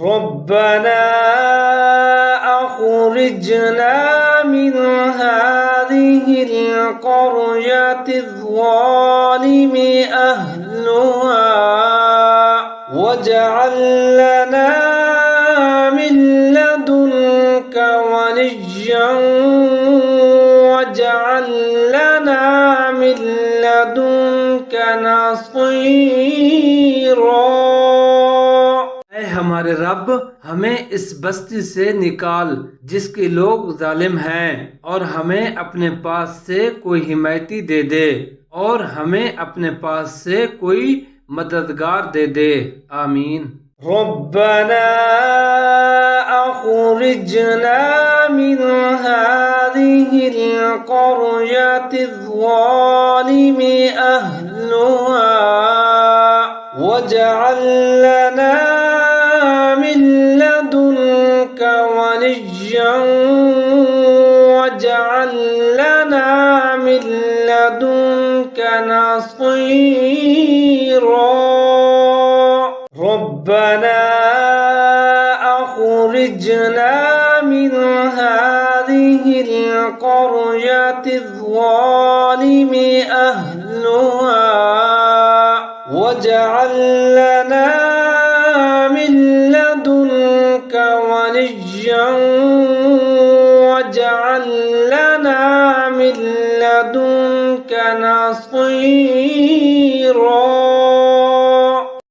ربنا أخرجنا من هذه القرية الظالم أهلها واجعل لنا من لدنك وليا واجعل لنا من لدنك نصيرا। ऐ हमारे रब, हमें इस बस्ती से निकाल जिसके लोग जालिम हैं, और हमें अपने पास से कोई हिमायती दे दे, और हमें अपने पास से कोई मददगार दे दे। आमीन। रब्बना अखरिजना मिन हादिहिल क़रयति ज़ालिमि अहलुहा वजअल लना मिन लदुनक वलिय्यन वजअल लना मिन लदुनक नसीरा। रब्बना अखरिजना मिन हादिहिल क़रयति ज़ालिमि अहलुहा वजअल लना मिन लदुनक वलिय्यन वजअल लना मिन लदुनक नसीरा।